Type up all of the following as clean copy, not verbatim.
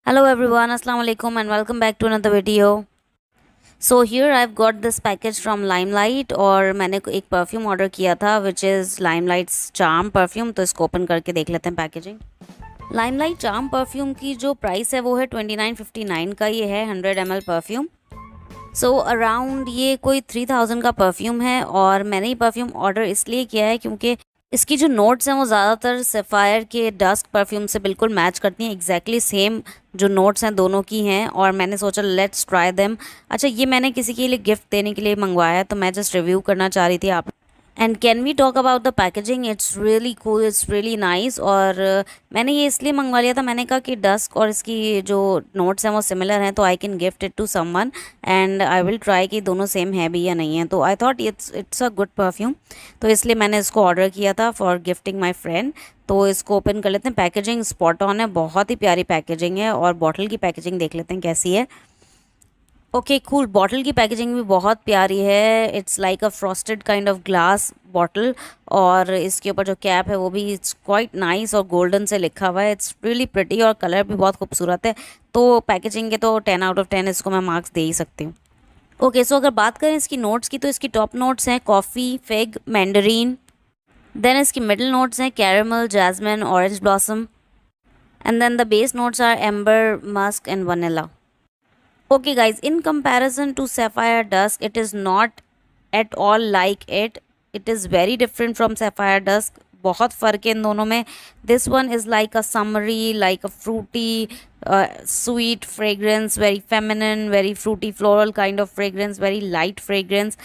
Hello everyone, Assalamu alaikum and welcome back to another video. So here I've got this package from Limelight और मैंने एक perfume order किया था which is Limelight's Charm perfume. तो इसको open करके देख लेते हैं पैकेजिंग। Limelight Charm परफ्यूम की जो प्राइस है वो है 29.59 का। ये है 100 ml परफ्यूम। सो अराउंड ये कोई 3000 का परफ्यूम है और मैंने ये परफ्यूम ऑर्डर इसलिए किया है क्योंकि इसकी जो नोट्स हैं वो ज़्यादातर सेफायर के डस्क परफ्यूम से बिल्कुल मैच करती हैं। एग्जैक्टली सेम जो नोट्स हैं दोनों की हैं और मैंने सोचा लेट्स ट्राई देम। अच्छा, ये मैंने किसी के लिए गिफ्ट देने के लिए मंगवाया है तो मैं जस्ट रिव्यू करना चाह रही थी आप। And can we talk about the packaging, it's really cool, it's really nice. और मैंने ये इसलिए मंगवा लिया था, मैंने कहा कि डस्क और इसकी जो नोट्स हैं वो सिमिलर हैं तो I can gift it to someone and I will try कि दोनों सेम है भी या नहीं है। तो I thought it's a good perfume, तो इसलिए मैंने इसको ऑर्डर किया था फॉर गिफ्टिंग माई फ्रेंड। तो इसको ओपन कर लेते हैं। पैकेजिंग स्पॉट ऑन है, बहुत ही प्यारी पैकेजिंग है। और बॉटल की पैकेजिंग देख लेते हैं कैसी है। ओके कूल, बॉटल की पैकेजिंग भी बहुत प्यारी है। It's like a frosted kind of glass bottle और इसके ऊपर जो कैप है वो भी इट्स क्वाइट नाइस और गोल्डन से लिखा हुआ है। इट्स रियली प्रिटी और कलर भी बहुत खूबसूरत है। तो पैकेजिंग के तो 10 out of 10 इसको मैं मार्क्स दे ही सकती हूँ। ओके सो अगर बात करें इसकी नोट्स की तो इसकी टॉप नोट्स हैं कॉफ़ी, फिग, मैंडरीन। देन इसकी मिडिल नोट्स हैं caramel, jasmine, orange blossom. And then the base notes are amber, musk and vanilla. Okay, guys, in comparison to Sapphire Dusk, it is not at all like it. It is very different from Sapphire Dusk. बहुत फ़र्क है इन दोनों में। This one is like a summery, like a fruity sweet fragrance, very feminine, very fruity floral kind of fragrance, very light fragrance,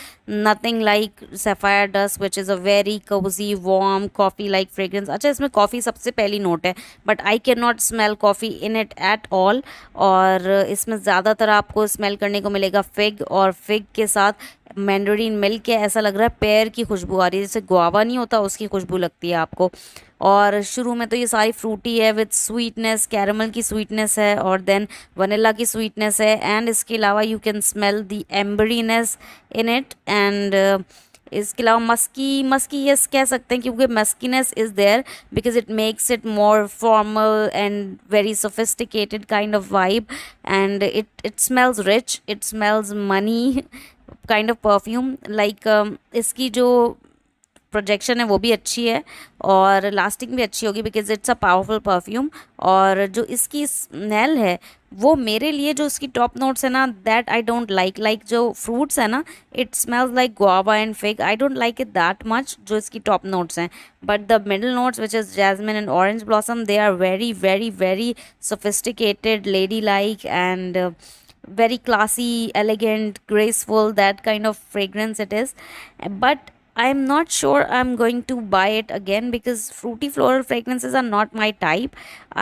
nothing like Sapphire Dusk which is a very cozy warm coffee like fragrance। अच्छा, इसमें coffee सबसे पहली note है but I can not smell coffee in it at all. और इसमें ज़्यादातर आपको smell करने को मिलेगा फिग, और फिग के साथ मैंडरीन मिल के ऐसा लग रहा है पेयर की खुशबू आ रही है, जैसे गुआवा नहीं होता उसकी खुशबू लगती है आपको। और शुरू में तो ये सारी फ्रूटी है विद स्वीटनेस, कैरमल की स्वीटनेस है और देन वनीला की स्वीटनेस है। एंड इसके अलावा you can smell the amberiness in it. And इसके अलावा मस्की मस्की यस कह सकते हैं क्योंकि muskiness is there because it makes it more formal and very sophisticated kind of vibe. And it smells rich, it smells money kind of perfume like. इसकी जो projection है वो भी अच्छी है और लास्टिंग भी अच्छी होगी because it's a powerful perfume. और जो इसकी स्मेल है वो मेरे लिए, जो इसकी टॉप नोट्स है ना, दैट आई डोंट लाइक जो फ्रूट्स है ना, it smells like guava and fig, I don't like it that much जो इसकी टॉप नोट्स हैं। But the middle notes which is jasmine and orange blossom, they are very very very sophisticated, lady like and very classy, elegant, graceful, that kind of fragrance it is. But I'm not sure I'm going to buy it again because fruity floral fragrances are not my type.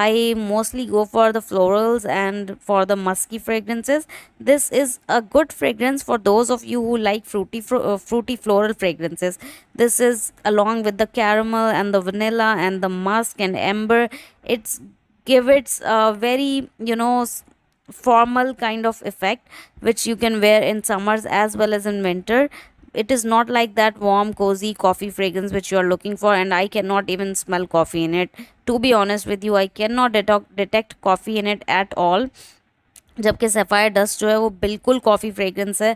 I mostly go for the florals and for the musky fragrances. This is a good fragrance for those of you who like fruity floral fragrances. This is along with the caramel and the vanilla and the musk and amber. It's give it a very formal kind of effect which you can wear in summers as well as in winter. It is not like that warm cozy coffee fragrance which you are looking for, and I cannot even smell coffee in it. To be honest with you, I cannot detect coffee in it at all। जबकि sapphire dust जो है वो बिल्कुल coffee fragrance है।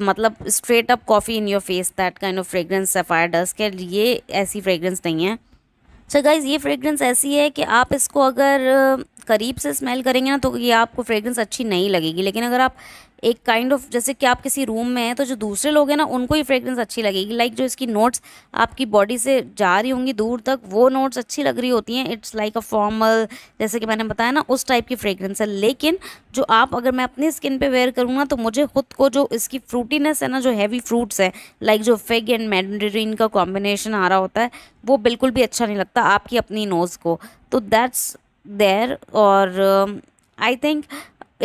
मतलब straight up coffee in your face, that kind of fragrance sapphire dust के। ये ऐसी फ्रेग्रेंस नहीं है। अच्छा गाइज, ये फ्रेग्रेंस ऐसी है कि आप इसको अगर करीब से स्मेल करेंगे ना तो ये आपको फ्रेग्रेंस अच्छी नहीं लगेगी, लेकिन अगर आप एक काइंड ऑफ जैसे कि आप किसी रूम में हैं तो जो दूसरे लोग हैं ना उनको ये फ्रेग्रेंस अच्छी लगेगी। लाइक जो इसकी नोट्स आपकी बॉडी से जा रही होंगी दूर तक, वो नोट्स अच्छी लग रही होती हैं। इट्स लाइक अ फॉर्मल, जैसे कि मैंने बताया ना, उस टाइप की फ्रेग्रेंस है। लेकिन जो आप अगर मैं अपनी स्किन पे वेयर करूँ ना तो मुझे खुद को जो इसकी फ्रूटीनेस है ना, जो हैवी फ्रूट्स है लाइक जो फिग एंड मैंडरीन का कॉम्बिनेशन आ रहा होता है, वो बिल्कुल भी अच्छा नहीं लगता आपकी अपनी नोज़ को। तो दैट्स देयर। और I think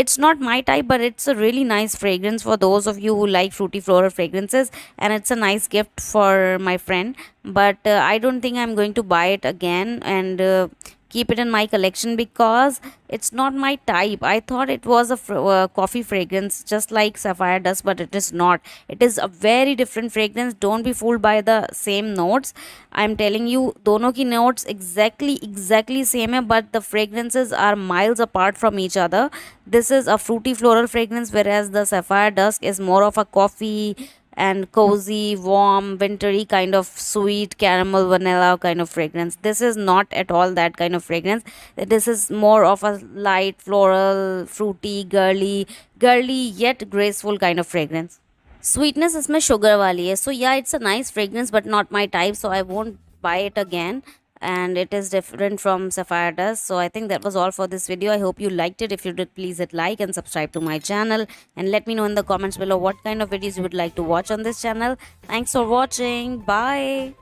it's not my type but it's a really nice fragrance for those of you who like fruity floral fragrances, and it's a nice gift for my friend, but I don't think I'm going to buy it again and keep it in my collection because it's not my type. I thought it was a coffee fragrance just like Sapphire Dust, but it is not. It is a very different fragrance. Don't be fooled by the same notes. I'm telling you, दोनों की notes exactly same है, but the fragrances are miles apart from each other. This is a fruity floral fragrance, whereas the Sapphire Dusk is more of a coffee and cozy, warm, wintry kind of sweet caramel vanilla kind of fragrance. This is not at all that kind of fragrance. This is more of a light floral, fruity, girly yet graceful kind of fragrance. Sweetness इसमें sugar वाली है. So yeah, it's a nice fragrance but not my type, so I won't buy it again. And it is different from Sapphire Dust. So I think that was all for this video. I hope you liked it. If you did, please hit like and subscribe to my channel, and let me know in the comments below what kind of videos you would like to watch on this channel. Thanks for watching. Bye.